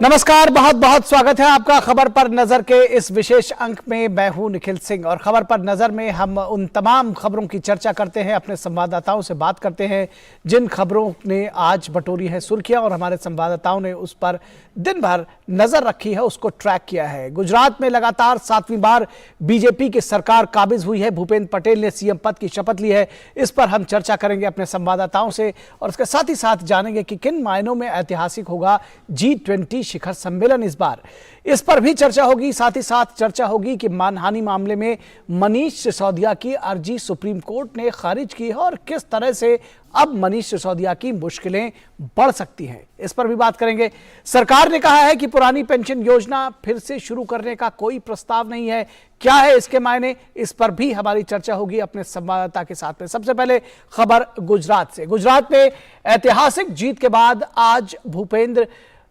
नमस्कार, बहुत बहुत स्वागत है आपका खबर पर नजर के इस विशेष अंक में। मैं हूं निखिल सिंह और खबर पर नजर में हम उन तमाम खबरों की चर्चा करते हैं, अपने संवाददाताओं से बात करते हैं जिन खबरों ने आज बटोरी है सुर्खियां और हमारे संवाददाताओं ने उस पर दिन भर नजर रखी है, उसको ट्रैक किया है। गुजरात में लगातार 7वीं बार बीजेपी की सरकार काबिज हुई है। भूपेंद्र पटेल ने सीएम पद की शपथ ली है। इस पर हम चर्चा करेंगे अपने संवाददाताओं से और इसके साथ ही साथ जानेंगे कि किन मायनों में ऐतिहासिक होगा G20 शिखर सम्मेलन इस बार। इस पर भी चर्चा होगी। साथ ही साथ चर्चा होगी कि मानहानि मामले में मनीष सिसोदिया की अर्जी सुप्रीम कोर्ट ने खारिज की है और किस तरह से अब मनीष सिसोदिया की मुश्किलें बढ़ सकती हैं, इस पर भी बात करेंगे। सरकार ने कहा है कि पुरानी पेंशन योजना फिर से शुरू करने का कोई प्रस्ताव नहीं है। क्या है इसके मायने, इस पर भी हमारी चर्चा होगी अपने संवाददाता के साथ में। सबसे पहले खबर गुजरात से। गुजरात में ऐतिहासिक जीत के बाद आज भूपेंद्र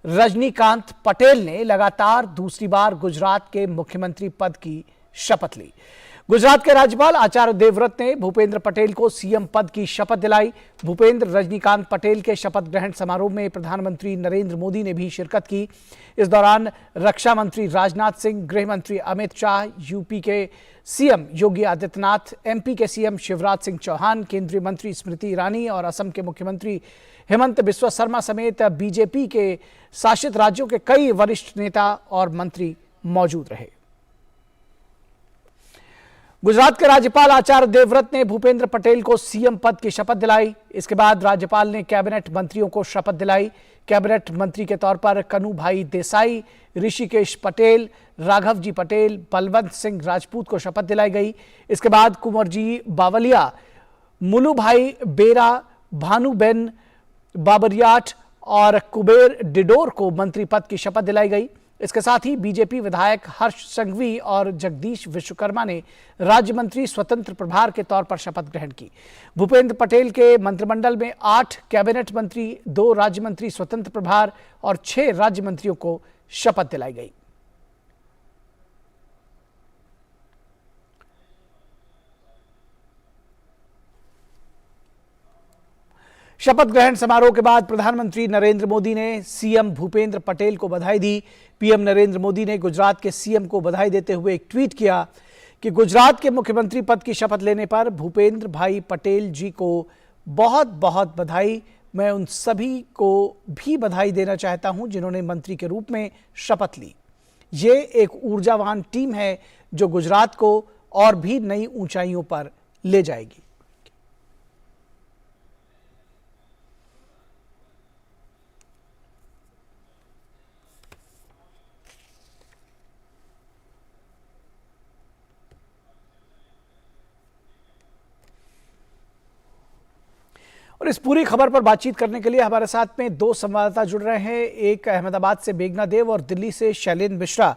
रजनीकांत पटेल ने लगातार दूसरी बार गुजरात के मुख्यमंत्री पद की शपथ ली। गुजरात के राज्यपाल आचार्य देवव्रत ने भूपेंद्र पटेल को सीएम पद की शपथ दिलाई। भूपेंद्र रजनीकांत पटेल के शपथ ग्रहण समारोह में प्रधानमंत्री नरेंद्र मोदी ने भी शिरकत की। इस दौरान रक्षा मंत्री राजनाथ सिंह, गृह मंत्री अमित शाह, यूपी के सीएम योगी आदित्यनाथ, एमपी के सीएम शिवराज सिंह चौहान, केंद्रीय मंत्री स्मृति ईरानी और असम के मुख्यमंत्री हेमंत बिस्वा शर्मा समेत बीजेपी के शासित राज्यों के कई वरिष्ठ नेता और मंत्री मौजूद रहे। गुजरात के राज्यपाल आचार्य देवव्रत ने भूपेंद्र पटेल को सीएम पद की शपथ दिलाई। इसके बाद राज्यपाल ने कैबिनेट मंत्रियों को शपथ दिलाई। कैबिनेट मंत्री के तौर पर कन्हूभाई देसाई, ऋषिकेश पटेल, राघवजी पटेल, बलवंत सिंह राजपूत को शपथ दिलाई गई। इसके बाद कुंवरजी बावलिया, मुलूभाई बेरा, भानुबेन बाबरियाट और कुबेर डिडोर को मंत्री पद की शपथ दिलाई गई। इसके साथ ही बीजेपी विधायक हर्ष संघवी और जगदीश विश्वकर्मा ने राज्य मंत्री स्वतंत्र प्रभार के तौर पर शपथ ग्रहण की। भूपेंद्र पटेल के मंत्रिमंडल में 8 कैबिनेट मंत्री, 2 राज्य मंत्री स्वतंत्र प्रभार और 6 राज्य मंत्रियों को शपथ दिलाई गई। शपथ ग्रहण समारोह के बाद प्रधानमंत्री नरेंद्र मोदी ने सीएम भूपेंद्र पटेल को बधाई दी। पीएम नरेंद्र मोदी ने गुजरात के सीएम को बधाई देते हुए एक ट्वीट किया कि गुजरात के मुख्यमंत्री पद की शपथ लेने पर भूपेंद्र भाई पटेल जी को बहुत बहुत बधाई। मैं उन सभी को भी बधाई देना चाहता हूं जिन्होंने मंत्री के रूप में शपथ ली। ये एक ऊर्जावान टीम है जो गुजरात को और भी नई ऊंचाइयों पर ले जाएगी। और इस पूरी खबर पर बातचीत करने के लिए हमारे साथ में 2 संवाददाता जुड़ रहे हैं। एक अहमदाबाद से मेघना देव और दिल्ली से शैलेंद्र मिश्रा।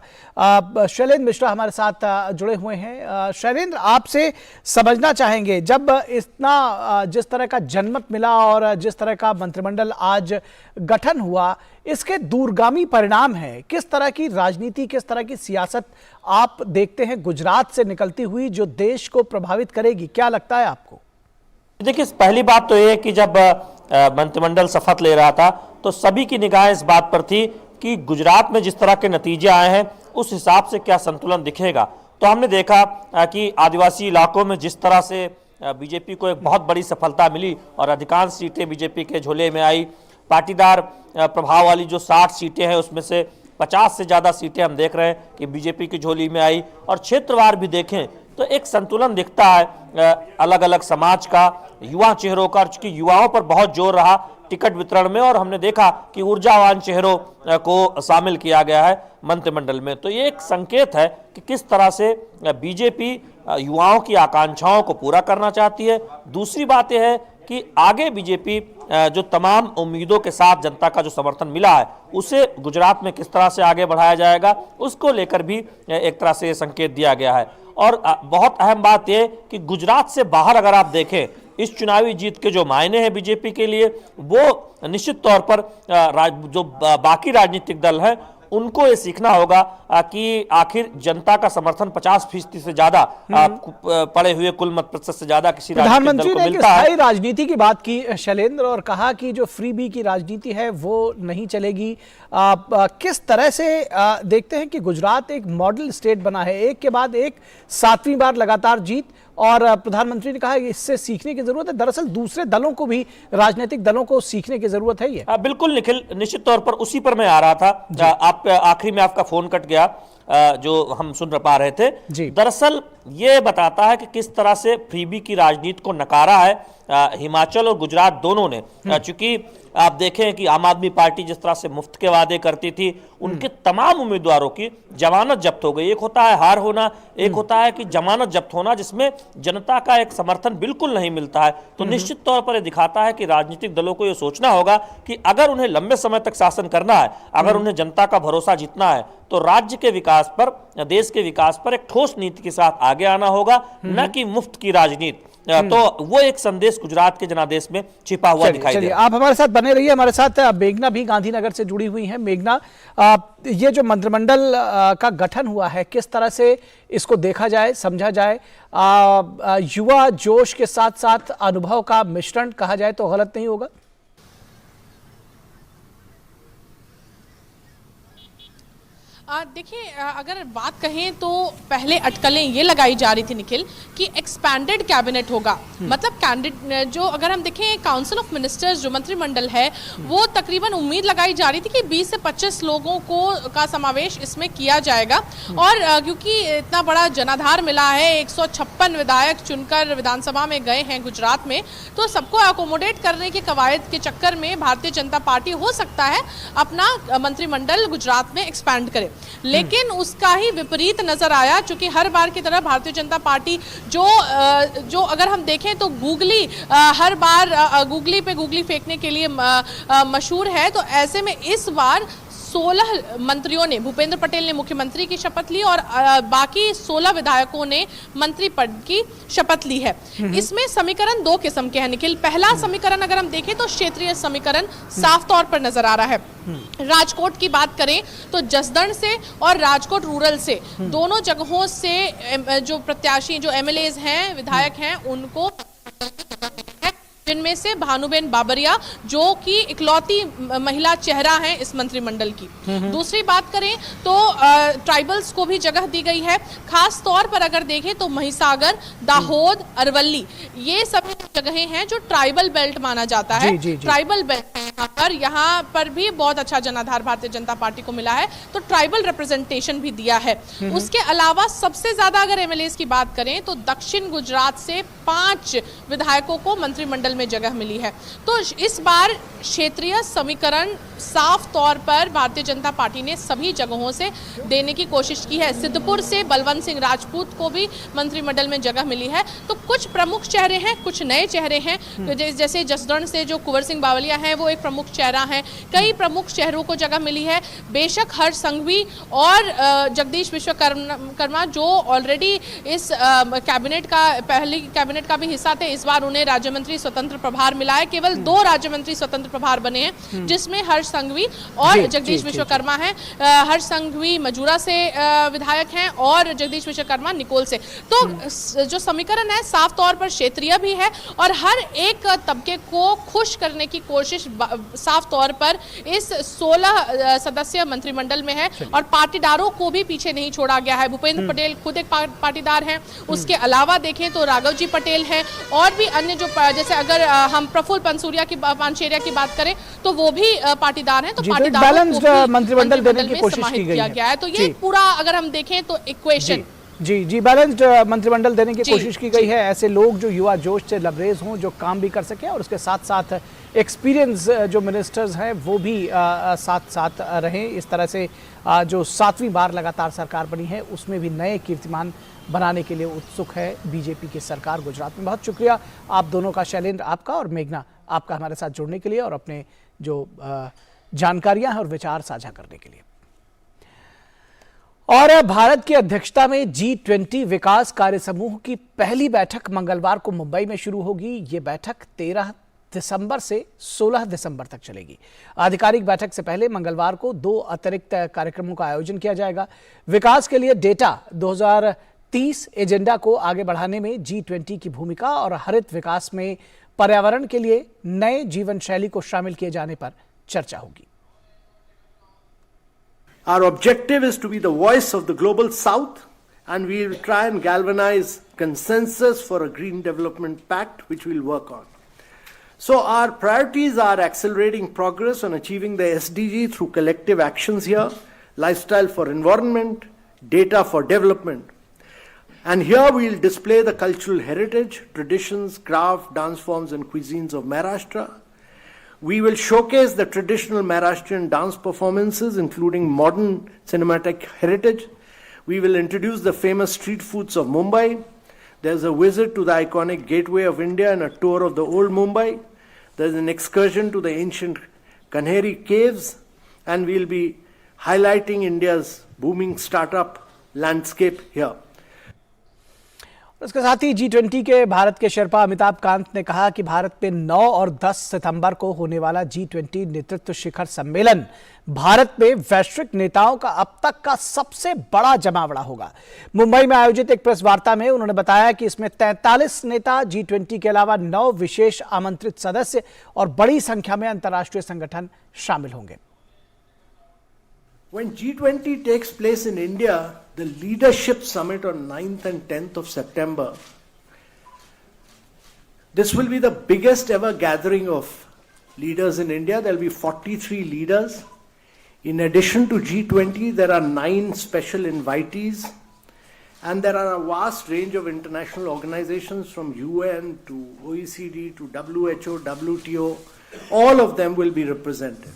शैलेंद्र मिश्रा हमारे साथ जुड़े हुए हैं। शैलेंद्र, आपसे समझना चाहेंगे, जब इतना जिस तरह का जनमत मिला और जिस तरह का मंत्रिमंडल आज गठन हुआ, इसके दूरगामी परिणाम हैं। किस तरह की राजनीति, किस तरह की सियासत आप देखते हैं गुजरात से निकलती हुई जो देश को प्रभावित करेगी? क्या लगता है आपको? देखिए, पहली बात तो यह है कि जब मंत्रिमंडल शपथ ले रहा था तो सभी की निगाहें इस बात पर थी कि गुजरात में जिस तरह के नतीजे आए हैं उस हिसाब से क्या संतुलन दिखेगा। तो हमने देखा कि आदिवासी इलाकों में जिस तरह से बीजेपी को एक बहुत बड़ी सफलता मिली और अधिकांश सीटें बीजेपी के झोले में आई। पाटीदार प्रभाव वाली जो 60 सीटें हैं उसमें से 50 से ज़्यादा सीटें हम देख रहे हैं कि बीजेपी की झोली में आई। और क्षेत्रवार भी देखें तो एक संतुलन दिखता है अलग अलग समाज का, युवा चेहरों का, चूंकि युवाओं पर बहुत जोर रहा टिकट वितरण में और हमने देखा कि ऊर्जावान चेहरों को शामिल किया गया है मंत्रिमंडल में। तो ये एक संकेत है कि किस तरह से बीजेपी युवाओं की आकांक्षाओं को पूरा करना चाहती है। दूसरी बात यह है कि आगे बीजेपी जो तमाम उम्मीदों के साथ जनता का जो समर्थन मिला है उसे गुजरात में किस तरह से आगे बढ़ाया जाएगा, उसको लेकर भी एक तरह से संकेत दिया गया है। और बहुत अहम बात यह कि गुजरात से बाहर अगर आप देखें इस चुनावी जीत के जो मायने हैं बीजेपी के लिए, वो निश्चित तौर पर जो बाकी राजनीतिक दल हैं उनको ये सीखना होगा कि आखिर जनता का समर्थन 50% से ज्यादा पड़े हुए कुल मत प्रतिशत से ज्यादा किसी राजनीतिक दल प्रधानमंत्री को ने मिलता है। स्थायी राजनीति की बात की शैलेंद्र, और कहा कि जो फ्रीबी की राजनीति है वो नहीं चलेगी। किस तरह से देखते हैं कि गुजरात एक मॉडल स्टेट बना है, एक के बाद एक 7वीं बार लगातार जीत, और प्रधानमंत्री ने कहा कि इससे सीखने की जरूरत है। दरअसल दूसरे दलों को भी, राजनीतिक दलों को सीखने की जरूरत है। ये बिल्कुल निखिल, निश्चित तौर पर उसी पर मैं आ रहा था। आप आखिरी में आपका फोन कट गया, जो हम सुन पा रहे थे। दरअसल ये बताता है कि किस तरह से फ्रीबी की राजनीति को नकारा है हिमाचल और गुजरात दोनों ने। चूंकि आप देखें कि आम आदमी पार्टी जिस तरह से मुफ्त के वादे करती थी, उनके तमाम उम्मीदवारों की जमानत जब्त हो गई। एक होता है हार होना, एक होता है कि जमानत जब्त होना, जिसमें जनता का एक समर्थन बिल्कुल नहीं मिलता है। तो निश्चित तौर पर यह दिखाता है कि राजनीतिक दलों को यह सोचना होगा कि अगर उन्हें लंबे समय तक शासन करना है, अगर उन्हें जनता का भरोसा जीतना है, तो राज्य के विकास पर, देश के विकास पर एक ठोस नीति के साथ आगे आना होगा, न कि मुफ्त की राजनीति। तो वो एक संदेश गुजरात के जनादेश में छिपा हुआ दिखाई दे रहा है। आप हमारे साथ बने रहिए। हमारे साथ मेघना भी गांधीनगर से जुड़ी हुई हैं। मेघना, ये जो मंत्रिमंडल का गठन हुआ है, किस तरह से इसको देखा जाए, समझा जाए? युवा जोश के साथ साथ अनुभव का मिश्रण कहा जाए तो गलत नहीं होगा? देखिए, अगर बात कहें तो पहले अटकलें ये लगाई जा रही थी निखिल कि एक्सपैंडेड कैबिनेट होगा। मतलब कैंडिडेट जो, अगर हम देखें काउंसिल ऑफ मिनिस्टर्स जो मंत्रिमंडल है, वो तकरीबन उम्मीद लगाई जा रही थी कि 20 से 25 लोगों का समावेश इसमें किया जाएगा। और क्योंकि इतना बड़ा जनाधार मिला है, 156 विधायक चुनकर विधानसभा में गए हैं गुजरात में, तो सबको अकोमोडेट करने के कवायद के चक्कर में भारतीय जनता पार्टी हो सकता है अपना मंत्रिमंडल गुजरात में एक्सपैंड करे। लेकिन उसका ही विपरीत नजर आया, क्योंकि हर बार की तरह भारतीय जनता पार्टी जो अगर हम देखें तो हर बार गूगली फेंकने के लिए मशहूर है। तो ऐसे में इस बार 16 मंत्रियों ने, भूपेंद्र पटेल ने मुख्यमंत्री की शपथ ली और बाकी 16 विधायकों ने मंत्री पद की शपथ ली है। इसमें समीकरण 2 किस्म के हैं निखिल। पहला समीकरण अगर हम देखें तो क्षेत्रीय समीकरण साफ तौर पर नजर आ रहा है। राजकोट की बात करें तो जसदण से और राजकोट रूरल से, दोनों जगहों से जो प्रत्याशी, जो एमएलएज हैं, विधायक हैं, उनको, जिनमें से भानुबेन बाबरिया जो कि इकलौती महिला चेहरा है इस मंत्रिमंडल की। दूसरी बात करें तो ट्राइबल्स को भी जगह दी गई है। खास तौर पर अगर देखें तो महिसागर, दाहोद, अरवली, ये सब जगहें हैं जो ट्राइबल बेल्ट माना जाता है। ट्राइबल बेल्ट यहाँ पर भी बहुत अच्छा जनाधार भारतीय जनता पार्टी को मिला है, तो ट्राइबल रिप्रेजेंटेशन भी दिया है। उसके अलावा सबसे ज्यादा अगर एमएलएस की बात करें तो दक्षिण गुजरात से 5 विधायकों को मंत्रिमंडल में जगह मिली है। तो इस बार क्षेत्रीय समीकरण साफ तौर पर भारतीय जनता पार्टी ने सभी जगहों से देने की कोशिश की है। सिद्धपुर से बलवंत सिंह राजपूत को भी मंत्रिमंडल में जगह मिली है। तो कुछ प्रमुख चेहरे हैं, कुछ नए चेहरे हैं। जैसे जसदण से जो कुंवर सिंह बावलिया हैं, वो एक प्रमुख चेहरा है। कई प्रमुख चेहरों को जगह मिली है। बेशक हर्ष संघवी और जगदीश विश्वकर्मा जो ऑलरेडी इस कैबिनेट का, पहली कैबिनेट का भी हिस्सा थे, इस बार उन्हें राज्य मंत्री स्वतंत्र प्रभार मिला है। केवल 2 राज्य मंत्री स्वतंत्र प्रभार बने हैं, जिसमें हर्ष संघवी और जगदीश विश्वकर्मा हैं। हर्ष संघवी मजूरा से विधायक हैं और जगदीश विश्वकर्मा निकोल से। तो जो समीकरण है साफ तौर पर क्षेत्रीय भी है और हर एक तबके को खुश करने की कोशिश साफ तौर पर इस 16 सदस्यीय मंत्रिमंडल में है और पाटीदारों को भी पीछे नहीं छोड़ा गया है। भूपेंद्र पटेल खुद एक पाटीदार हैं। उसके अलावा देखें तो राघव जी पटेल हैं और भी अन्य जो, जैसे अगर हम प्रफुल्ल पानशेरिया की बात करें तो वो भी पाटीदार हैं। तो पाटीदारों को मंत्रिमंडल देने की कोशिश की गया है। तो ये पूरा अगर हम देखें तो इक्वेशन जी बैलेंस्ड मंत्रिमंडल देने की कोशिश की गई है। ऐसे लोग जो युवा जोश से लबरेज हों, जो काम भी कर सकें और उसके साथ साथ एक्सपीरियंस जो मिनिस्टर्स हैं वो भी साथ साथ रहें। इस तरह से जो 7वीं बार लगातार सरकार बनी है उसमें भी नए कीर्तिमान बनाने के लिए उत्सुक है बीजेपी की सरकार गुजरात में। बहुत शुक्रिया आप दोनों का, शैलेंद्र आपका और मेघना आपका, हमारे साथ जुड़ने के लिए और अपने जो जानकारियां हैं और विचार साझा करने के लिए। और भारत की अध्यक्षता में G20 विकास कार्य समूह की पहली बैठक मंगलवार को मुंबई में शुरू होगी। ये बैठक 13 दिसंबर से 16 दिसंबर तक चलेगी। आधिकारिक बैठक से पहले मंगलवार को 2 अतिरिक्त कार्यक्रमों का आयोजन किया जाएगा। विकास के लिए डेटा 2030 एजेंडा को आगे बढ़ाने में G20 की भूमिका और हरित विकास में पर्यावरण के लिए नए जीवन शैली को शामिल किए जाने पर चर्चा होगी। Our objective is to be the voice of the global south, and we will try and galvanize consensus for a green development pact which we'll work on. So our priorities are accelerating progress on achieving the SDG through collective actions here, lifestyle for environment, data for development. And here we'll display the cultural heritage, traditions, craft, dance forms and cuisines of Maharashtra. We will showcase the traditional Maharashtrian dance performances, including modern cinematic heritage. We will introduce the famous street foods of Mumbai. There's a visit to the iconic Gateway of India and a tour of the old Mumbai. There's an excursion to the ancient Kanheri caves, and we'll be highlighting India's booming startup landscape here. इसके साथ ही G20 के भारत के शेरपा अमिताभ कांत ने कहा कि भारत में 9 और 10 सितंबर को होने वाला G20 नेतृत्व शिखर सम्मेलन भारत में वैश्विक नेताओं का अब तक का सबसे बड़ा जमावड़ा होगा। मुंबई में आयोजित एक प्रेस वार्ता में उन्होंने बताया कि इसमें 43 नेता, G20 के अलावा 9 विशेष आमंत्रित सदस्य और बड़ी संख्या में अंतर्राष्ट्रीय संगठन शामिल होंगे। When G20 takes place in India, the leadership summit on 9th and 10th of September, this will be the biggest ever gathering of leaders in India. There will be 43 leaders. In addition to G20, there are 9 special invitees, and there are a vast range of international organizations from UN to OECD to WHO, WTO. All of them will be represented.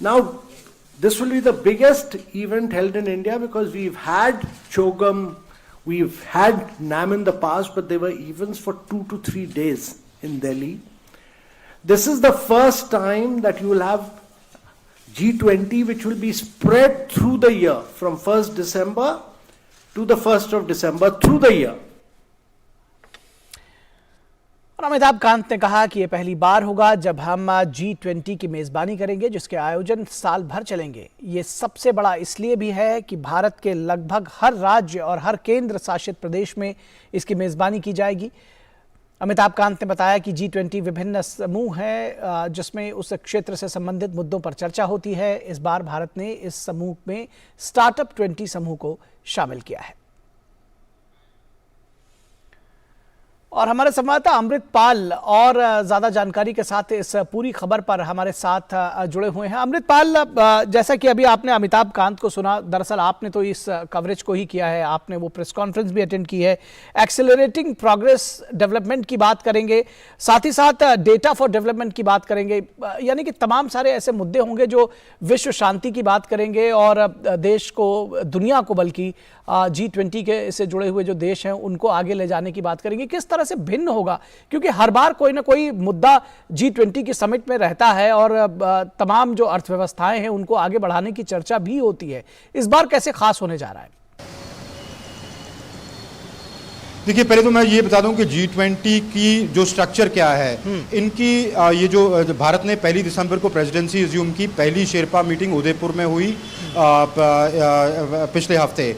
Now, this will be the biggest event held in India because we've had Chogam, we've had NAM in the past, but they were events for 2 to 3 days in Delhi. This is the first time that you will have G20 which will be spread through the year from 1st December to the 1st of December through the year. और अमिताभ कांत ने कहा कि यह पहली बार होगा जब हम G20 की मेजबानी करेंगे, जिसके आयोजन साल भर चलेंगे। ये सबसे बड़ा इसलिए भी है कि भारत के लगभग हर राज्य और हर केंद्र शासित प्रदेश में इसकी मेजबानी की जाएगी। अमिताभ कांत ने बताया कि G20 विभिन्न समूह है जिसमें उस क्षेत्र से संबंधित मुद्दों पर चर्चा होती है। इस बार भारत ने इस समूह में स्टार्टअप 20 समूह को शामिल किया है। और हमारे संवाददाता अमृतपाल और ज्यादा जानकारी के साथ इस पूरी खबर पर हमारे साथ जुड़े हुए हैं। अमृतपाल, जैसा कि अभी आपने अमिताभ कांत को सुना, दरअसल आपने तो इस कवरेज को ही किया है, आपने वो प्रेस कॉन्फ्रेंस भी अटेंड की है। एक्सेलरेटिंग प्रोग्रेस डेवलपमेंट की बात करेंगे, साथ ही साथ डेटा फॉर डेवलपमेंट की बात करेंगे, यानी कि तमाम सारे ऐसे मुद्दे होंगे जो विश्व शांति की बात करेंगे और देश को, दुनिया को बल्कि G20 के से जुड़े हुए जो देश हैं उनको आगे ले जाने की बात करेंगे। किस तरह से भिन्न होगा, क्योंकि हर बार कोई ना कोई मुद्दा G20 की समिट में रहता है और तमाम जो अर्थव्यवस्थाएं हैं उनको आगे बढ़ाने की चर्चा भी होती है। इस बार कैसे खास होने जा रहा है? देखिए, पहले तो मैं ये बता दूं कि G20 की जो स्ट्रक्चर क्या है, इनकी ये जो भारत ने 1 दिसंबर को प्रेसिडेंसी अज्यूम की, पहली शेरपा मीटिंग उदयपुर में हुई पिछले हफ्ते,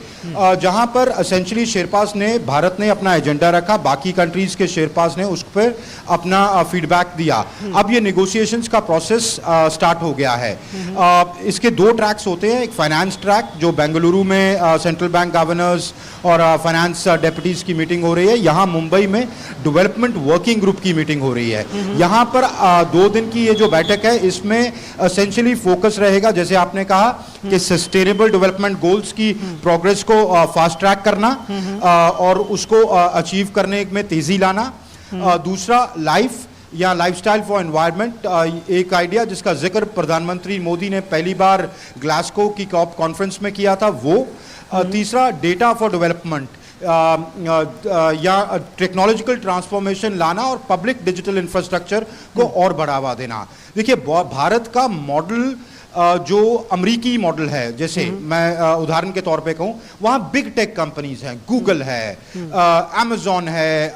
जहां पर एसेंशियली शेरपास ने, भारत ने अपना एजेंडा रखा, बाकी कंट्रीज के शेरपास ने उस पर अपना फीडबैक दिया। अब ये नेगोशिएशंस का प्रोसेस स्टार्ट हो गया है। इसके 2 ट्रैक्स होते हैं, एक फाइनेंस ट्रैक जो बेंगलुरु में सेंट्रल बैंक गवर्नर्स और फाइनेंस डेप्यूटीज की मीटिंग हो रही है, यहाँ मुंबई में डेवलपमेंट वर्किंग ग्रुप की मीटिंग हो रही है। यहाँ पर 2 दिन की ये जो बैठक है इसमें एसेंशियली फोकस रहेगा, जैसे आपने कहा, कि सस्टेनेबल डेवलपमेंट गोल्स की प्रोग्रेस को फास्ट ट्रैक करना और उसको अचीव करने में तेजी लाना। दूसरा लाइफ या लाइफस्टाइल फॉर एनवायरनमेंट, एक आइडिया जिसका जिक्र प्रधानमंत्री मोदी ने पहली बार ग्लासगो की कॉप कॉन्फ्रेंस में किया था, वो। तीसरा डेटा फॉर डेवलपमेंट या टेक्नोलॉजिकल ट्रांसफॉर्मेशन लाना और पब्लिक डिजिटल इंफ्रास्ट्रक्चर को और बढ़ावा देना। देखिए, भारत का मॉडल जो अमरीकी मॉडल है, जैसे मैं उदाहरण के तौर पे कहूं, वहां बिग टेक कंपनीज हैं, गूगल है, अमेजॉन है,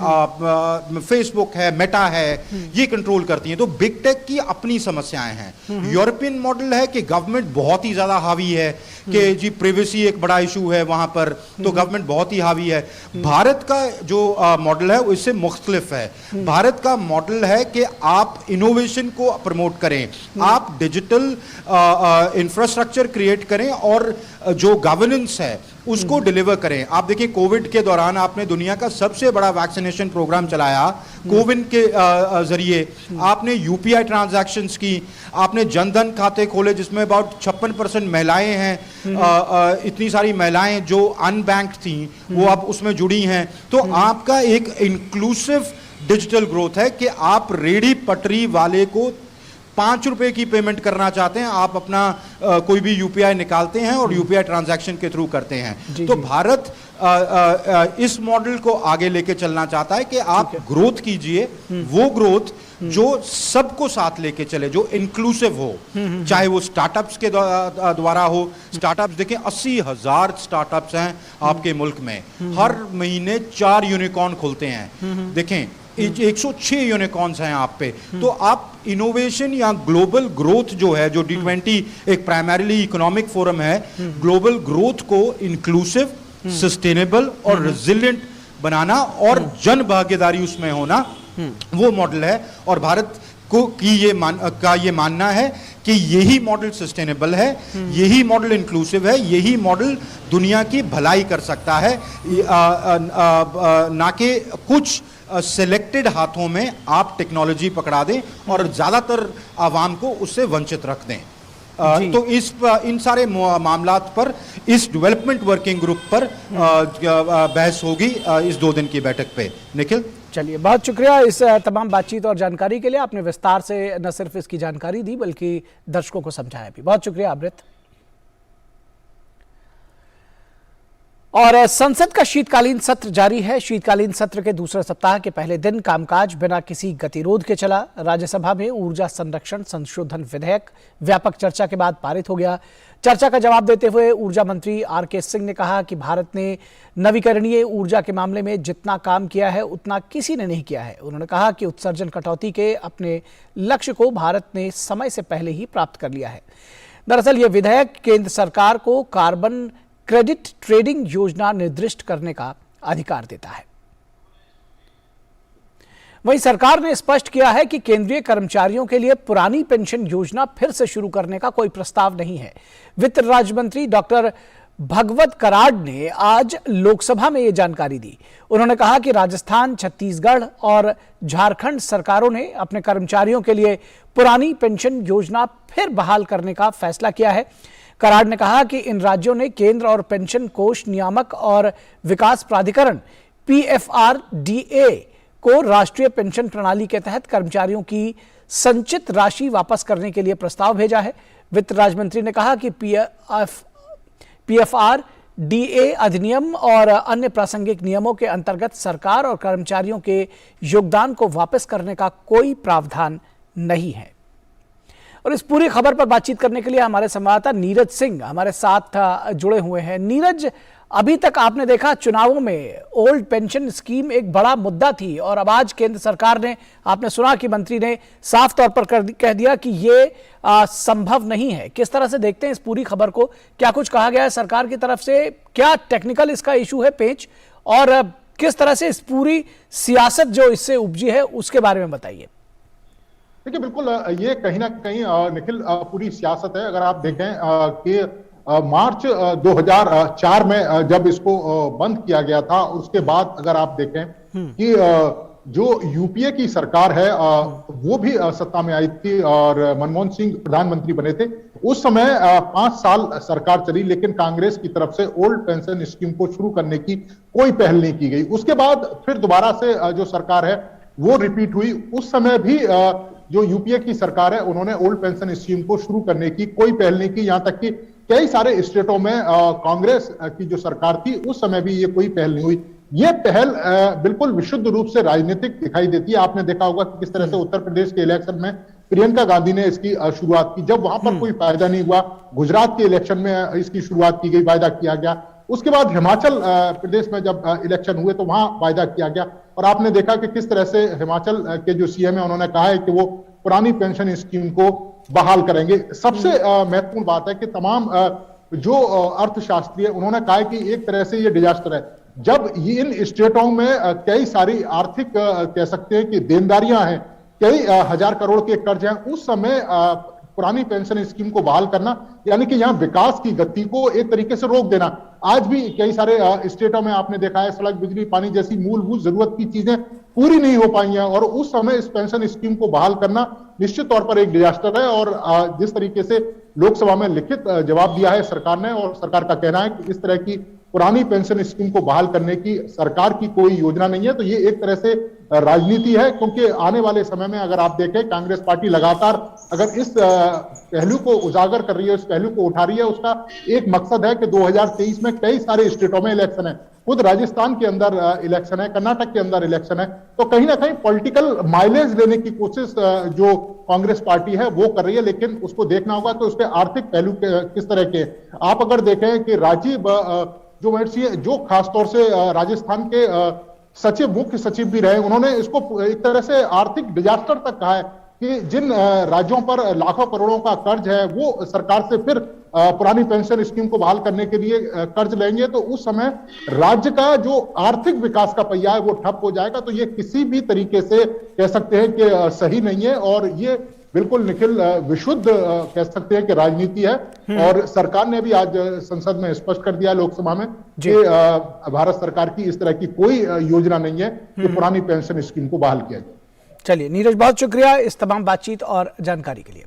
फेसबुक है, मेटा है, ये कंट्रोल करती हैं। तो बिग टेक की अपनी समस्याएं हैं। यूरोपियन मॉडल है कि गवर्नमेंट बहुत ही ज्यादा हावी है, कि जी प्राइवेसी एक बड़ा इशू है वहां पर, तो गवर्नमेंट बहुत ही हावी है। भारत का जो मॉडल है वो इससे मुख्तलिफ है। भारत का मॉडल है कि आप इनोवेशन को प्रमोट करें, आप डिजिटल इंफ्रास्ट्रक्चर क्रिएट करें और जो गवर्नेंस है उसको डिलीवर करें। आप देखिए कोविड के दौरान आपने दुनिया का सबसे बड़ा वैक्सीनेशन प्रोग्राम चलाया कोविन के जरिए, आपने यूपीआई ट्रांजैक्शंस की, आपने जनधन खाते खोले जिसमें अबाउट 56% महिलाएं हैं, इतनी सारी महिलाएं जो अनबैंक्ड थी वो अब उसमें जुड़ी हैं। तो आपका एक इंक्लूसिव डिजिटल ग्रोथ है कि आप रेडी पटरी वाले को 5 रुपए की पेमेंट करना चाहते हैं, आप अपना कोई भी यूपीआई निकालते हैं और यूपीआई ट्रांजैक्शन के थ्रू करते हैं। तो भारत इस मॉडल को आगे लेके चलना चाहता है कि आप ग्रोथ कीजिए, वो ग्रोथ जो सबको साथ लेके चले, जो इंक्लूसिव हो, चाहे वो स्टार्टअप्स के द्वारा हो। स्टार्टअप्स देखें, 80,000 स्टार्टअप्स हैं आपके मुल्क में, हर महीने 4 यूनिकॉर्न खुलते हैं। देखें 106 यूनिकॉर्न्स हैं आप पे। तो आप इनोवेशन या ग्लोबल ग्रोथ जो है, जो G20 एक प्राइमरीली इकोनॉमिक फोरम है, ग्लोबल ग्रोथ को इंक्लूसिव, सस्टेनेबल और रेजिलिएंट बनाना और जन भागीदारी उसमें होना, वो मॉडल है। और भारत को ये मानना है कि यही मॉडल सस्टेनेबल है, यही मॉडल इंक्लूसिव है, यही मॉडल दुनिया की भलाई कर सकता है, ना कि कुछ सिलेक्टेड हाथों में आप टेक्नोलॉजी पकड़ा दें और ज्यादातर आवाम को उससे वंचित रख दें। तो इन सारे मामलात पर इस डेवलपमेंट वर्किंग ग्रुप पर बहस होगी इस 2 दिन की बैठक पे। निखिल, चलिए, बहुत शुक्रिया इस तमाम बातचीत और जानकारी के लिए। आपने विस्तार से न सिर्फ इसकी जानकारी दी बल्कि दर्शकों को समझाया भी। बहुत शुक्रिया अमृत। और संसद का शीतकालीन सत्र जारी है। शीतकालीन सत्र के दूसरे सप्ताह के पहले दिन कामकाज बिना किसी गतिरोध के चला। राज्यसभा में ऊर्जा संरक्षण संशोधन विधेयक व्यापक चर्चा के बाद पारित हो गया। चर्चा का जवाब देते हुए ऊर्जा मंत्री आर.के. सिंह ने कहा कि भारत ने नवीकरणीय ऊर्जा के मामले में जितना काम किया है उतना किसी ने नहीं किया है। उन्होंने कहा कि उत्सर्जन कटौती के अपने लक्ष्य को भारत ने समय से पहले ही प्राप्त कर लिया है। दरअसल ये विधेयक केंद्र सरकार को कार्बन क्रेडिट ट्रेडिंग योजना निर्दिष्ट करने का अधिकार देता है। वहीं सरकार ने स्पष्ट किया है कि केंद्रीय कर्मचारियों के लिए पुरानी पेंशन योजना फिर से शुरू करने का कोई प्रस्ताव नहीं है। वित्त राज्य मंत्री डॉक्टर भगवत कराड़ ने आज लोकसभा में यह जानकारी दी। उन्होंने कहा कि राजस्थान, छत्तीसगढ़ और झारखंड सरकारों ने अपने कर्मचारियों के लिए पुरानी पेंशन योजना फिर बहाल करने का फैसला किया है। कराड़ ने कहा कि इन राज्यों ने केंद्र और पेंशन कोष नियामक और विकास प्राधिकरण PFRDA को राष्ट्रीय पेंशन प्रणाली के तहत कर्मचारियों की संचित राशि वापस करने के लिए प्रस्ताव भेजा है। वित्त राज्य मंत्री ने कहा कि PFRDA अधिनियम और अन्य प्रासंगिक नियमों के अंतर्गत सरकार और कर्मचारियों के योगदान को वापस करने का कोई प्रावधान नहीं है। और इस पूरी खबर पर बातचीत करने के लिए हमारे संवाददाता नीरज सिंह हमारे साथ जुड़े हुए हैं। नीरज, अभी तक आपने देखा चुनावों में ओल्ड पेंशन स्कीम एक बड़ा मुद्दा थी और अब आज केंद्र सरकार ने, आपने सुना कि मंत्री ने साफ तौर पर कह दिया कि ये संभव नहीं है। किस तरह से देखते हैं इस पूरी खबर को? क्या कुछ कहा गया है सरकार की तरफ से? क्या टेक्निकल इसका इशू है पेंच? और किस तरह से इस पूरी सियासत जो इससे उपजी है उसके बारे में बताइए। देखिए, बिल्कुल ये कहीं ना कहीं निखिल पूरी सियासत है। अगर आप देखें कि मार्च 2004 में जब इसको बंद किया गया था, उसके बाद अगर आप देखें कि जो यूपीए की सरकार है वो भी सत्ता में आई थी और मनमोहन सिंह प्रधानमंत्री बने थे। उस समय 5 साल सरकार चली, लेकिन कांग्रेस की तरफ से ओल्ड पेंशन स्कीम को शुरू करने की कोई पहल नहीं की गई। उसके बाद फिर दोबारा से जो सरकार है वो रिपीट हुई। उस समय भी जो यूपीए की सरकार है उन्होंने ओल्ड पेंशन स्कीम को शुरू करने की कोई पहल नहीं की। यहां तक कि कई सारे स्टेटों में कांग्रेस की जो सरकार थी उस समय भी ये कोई पहल नहीं हुई। ये पहल बिल्कुल विशुद्ध रूप से राजनीतिक दिखाई देती है। आपने देखा होगा कि किस तरह से उत्तर प्रदेश के इलेक्शन में प्रियंका गांधी ने इसकी शुरुआत की। जब वहां पर कोई फायदा नहीं हुआ, गुजरात के इलेक्शन में इसकी शुरुआत की गई, वायदा किया गया। उसके बाद हिमाचल प्रदेश में जब इलेक्शन हुए तो वहां वायदा किया गया, और आपने देखा कि किस तरह से हिमाचल के जो सीएम है उन्होंने कहा है कि वो पुरानी पेंशन स्कीम को बहाल करेंगे। सबसे महत्वपूर्ण बात है कि तमाम जो अर्थशास्त्री है उन्होंने कहा है कि एक तरह से ये डिजास्टर है। जब इन स्टेटों में कई सारी आर्थिक कह सकते हैं कि देनदारियां हैं, कई हजार करोड़ के कर्ज हैं, उस समय पुरानी पेंशन स्कीम को बहाल करना यानी कि यहां विकास की गति को एक तरीके से रोक देना। आज भी कई सारे स्टेटों में आपने देखा है सड़क, बिजली, पानी जैसी मूलभूत जरूरत की चीजें पूरी नहीं हो पाई हैं, और उस समय इस पेंशन स्कीम को बहाल करना निश्चित तौर पर एक डिजास्टर है। और जिस तरीके से लोकसभा में लिखित जवाब दिया है सरकार ने, और सरकार का कहना है कि इस तरह की पुरानी पेंशन स्कीम को बहाल करने की सरकार की कोई योजना नहीं है, तो ये एक तरह से राजनीति है। क्योंकि आने वाले समय में अगर आप देखें, कांग्रेस पार्टी लगातार अगर इस पहलू को उजागर कर रही है, इस पहलू को उठा रही है, उसका एक मकसद है कि 2023 में कई सारे स्टेटों में इलेक्शन है, खुद राजस्थान के अंदर इलेक्शन है, कर्नाटक के अंदर इलेक्शन है, तो कहीं ना कहीं पॉलिटिकल माइलेज लेने की कोशिश जो कांग्रेस पार्टी है वो कर रही है। लेकिन उसको देखना होगा कि उसके आर्थिक पहलू किस तरह के। आप अगर देखें कि राजीव जो महर्षि है, जो खासतौर से राजस्थान के सचिव, मुख्य सचिव भी रहे, उन्होंने इसको एक तरह से आर्थिक डिजास्टर तक कहा है कि जिन राज्यों पर लाखों करोड़ों का कर्ज है वो सरकार से फिर पुरानी पेंशन स्कीम को बहाल करने के लिए कर्ज लेंगे, तो उस समय राज्य का जो आर्थिक विकास का पहिया है वो ठप हो जाएगा। तो ये किसी भी तरीके से कह सकते हैं कि सही नहीं है, और ये बिल्कुल निखिल विशुद्ध कह सकते हैं कि राजनीति है। और सरकार ने भी आज संसद में स्पष्ट कर दिया, लोकसभा में, कि भारत सरकार की इस तरह की कोई योजना नहीं है कि पुरानी पेंशन स्कीम को बहाल किया जाए। चलिए नीरज, बहुत शुक्रिया इस तमाम बातचीत और जानकारी के लिए।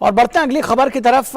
और बढ़ते हैं अगली खबर की तरफ।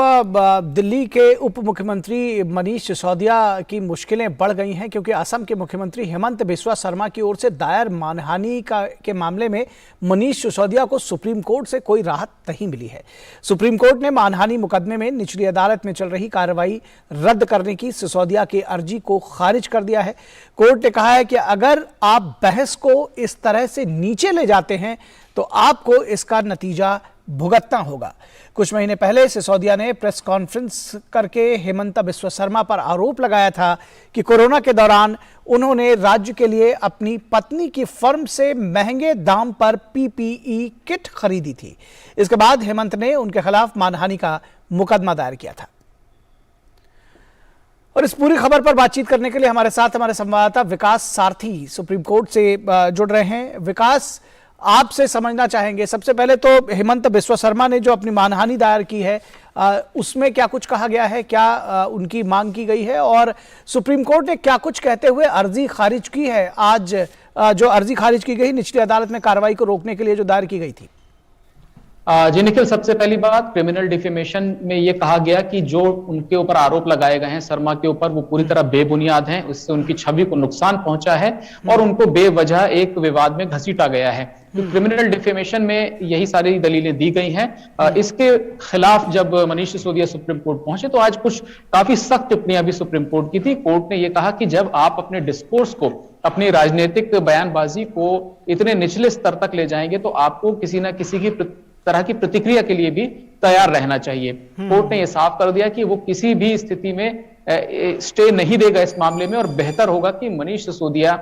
दिल्ली के उप मुख्यमंत्री मनीष सिसोदिया की मुश्किलें बढ़ गई हैं, क्योंकि असम के मुख्यमंत्री हेमंत बिस्वा शर्मा की ओर से दायर मानहानि के मामले में मनीष सिसोदिया को सुप्रीम कोर्ट से कोई राहत नहीं मिली है। सुप्रीम कोर्ट ने मानहानि मुकदमे में निचली अदालत में चल रही कार्रवाई रद्द करने की सिसोदिया की अर्जी को खारिज कर दिया है। कोर्ट ने कहा है कि अगर आप बहस को इस तरह से नीचे ले जाते हैं तो आपको इसका नतीजा भुगतना होगा। कुछ महीने पहले सिसोदिया ने प्रेस कॉन्फ्रेंस करके हेमंत बिस्वा शर्मा पर आरोप लगाया था कि कोरोना के दौरान उन्होंने राज्य के लिए अपनी पत्नी की फर्म से महंगे दाम पर पीपीई किट खरीदी थी। इसके बाद हेमंत ने उनके खिलाफ मानहानि का मुकदमा दायर किया था। और इस पूरी खबर पर बातचीत करने के लिए हमारे साथ हमारे संवाददाता विकास सारथी सुप्रीम कोर्ट से जुड़ रहे हैं। विकास, आपसे समझना चाहेंगे, सबसे पहले तो हेमंत बिस्वा शर्मा ने जो अपनी मानहानि दायर की है उसमें क्या कुछ कहा गया है, क्या उनकी मांग की गई है, और सुप्रीम कोर्ट ने क्या कुछ कहते हुए अर्जी खारिज की है? आज जो अर्जी खारिज की गई निचली अदालत में कार्रवाई को रोकने के लिए जो दायर की गई थी। जी निखिल, सबसे पहली बात, क्रिमिनल डिफेमेशन में ये कहा गया कि जो उनके ऊपर आरोप लगाए गए हैं शर्मा के ऊपर, वो पूरी तरह बेबुनियाद हैं, उससे उनकी छवि को नुकसान पहुंचा है और उनको बेवजह एक विवाद में घसीटा गया है। तो क्रिमिनल डिफेमेशन में यही सारी दलीलें दी गई हैं। इसके खिलाफ जब मनीष सिसोदिया सुप्रीम कोर्ट पहुंचे तो आज कुछ काफी सख्त टिप्पणियां भी सुप्रीम कोर्ट की थी। कोर्ट ने यह कहा कि जब आप अपने डिस्कोर्स को, अपनी राजनीतिक बयानबाजी को इतने निचले स्तर तक ले जाएंगे तो आपको किसी ना किसी की तरह की प्रतिक्रिया के लिए भी तैयार रहना चाहिए। कोर्ट ने यह साफ कर दिया कि वो किसी भी स्थिति में स्टे नहीं देगा इस मामले में, और बेहतर होगा कि मनीष सिसोदिया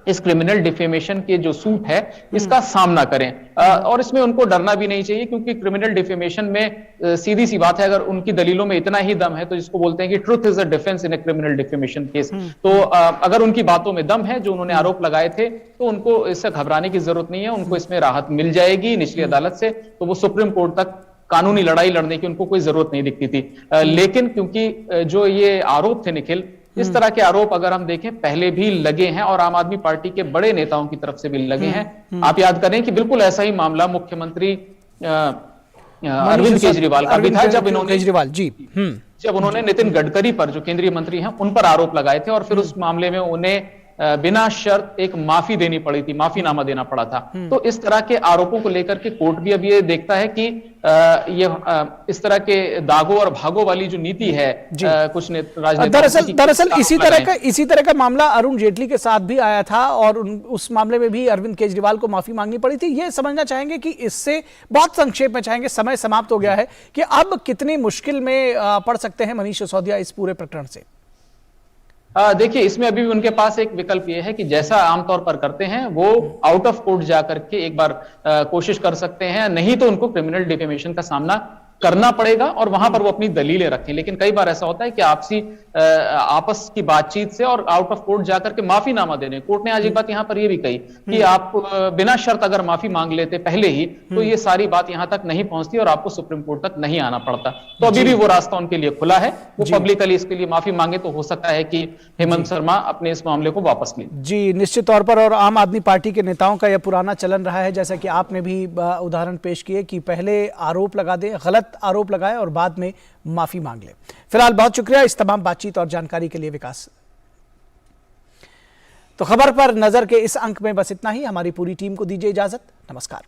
इस क्रिमिनल डिफेमेशन के जो सूट है इसका सामना करें। और इसमें उनको डरना भी नहीं चाहिए, क्योंकि क्रिमिनल डिफेमेशन में सीधी सी बात है, अगर उनकी दलीलों में इतना ही दम है तो जिसको बोलते हैं कि truth is a defence in a criminal defamation case, तो अगर उनकी बातों में दम है, जो उन्होंने आरोप लगाए थे, तो उनको इससे घबराने की जरूरत नहीं है। उनको इसमें राहत मिल जाएगी निचली अदालत से, तो वो सुप्रीम कोर्ट तक कानूनी लड़ाई लड़ने की उनको कोई जरूरत नहीं दिखती थी। लेकिन क्योंकि जो ये आरोप थे निखिल, इस तरह के आरोप अगर हम देखें पहले भी लगे हैं और आम आदमी पार्टी के बड़े नेताओं की तरफ से भी लगे हैं। आप याद करें कि बिल्कुल ऐसा ही मामला मुख्यमंत्री अरविंद केजरीवाल का भी था, जब उन्होंने नितिन गडकरी पर, जो केंद्रीय मंत्री हैं, उन पर आरोप लगाए थे और फिर उस मामले में उन्हें बिना शर्त एक माफी देनी पड़ी थी, माफीनामा देना पड़ा था। तो इस तरह के आरोपों को लेकर के कोर्ट भी अब ये देखता है कि इस तरह के दागो और भागो वाली जो नीति है कुछ दरअसल इसी तरह का मामला अरुण जेटली के साथ भी आया था और उस मामले में भी अरविंद केजरीवाल को माफी मांगनी पड़ी थी। ये समझना चाहेंगे कि इससे बहुत संक्षेप में चाहेंगे, समय समाप्त हो गया है, कि अब कितनी मुश्किल में पड़ सकते हैं मनीष सिसोदिया इस पूरे प्रकरण से? देखिए, इसमें अभी भी उनके पास एक विकल्प ये है कि जैसा आमतौर पर करते हैं वो आउट ऑफ कोर्ट जाकर के एक बार कोशिश कर सकते हैं, नहीं तो उनको क्रिमिनल डिफेमेशन का सामना करना पड़ेगा और वहां पर वो अपनी दलीलें रखें। लेकिन कई बार ऐसा होता है कि आपस की बातचीत से और आउट ऑफ कोर्ट जाकर के माफीनामा देने, कोर्ट ने आज एक बात यहां पर ये भी कही कि आप बिना शर्त अगर माफी मांग लेते पहले ही तो ये सारी बात यहां तक नहीं पहुंचती और आपको सुप्रीम कोर्ट तक नहीं आना पड़ता। तो अभी भी वो रास्ता उनके लिए खुला है, वो पब्लिकली इसके लिए माफी मांगे तो हो सकता है कि हेमंत शर्मा अपने इस मामले को वापस लें। जी, निश्चित तौर पर। और आम आदमी पार्टी के नेताओं का यह पुराना चलन रहा है, जैसा कि आपने भी उदाहरण पेश किए, कि पहले आरोप लगा दे, गलत आरोप लगाए और बाद में माफी मांग ले। फिलहाल बहुत शुक्रिया इस तमाम बातचीत और जानकारी के लिए विकास। तो खबर पर नजर के इस अंक में बस इतना ही। हमारी पूरी टीम को दीजिए इजाजत। नमस्कार।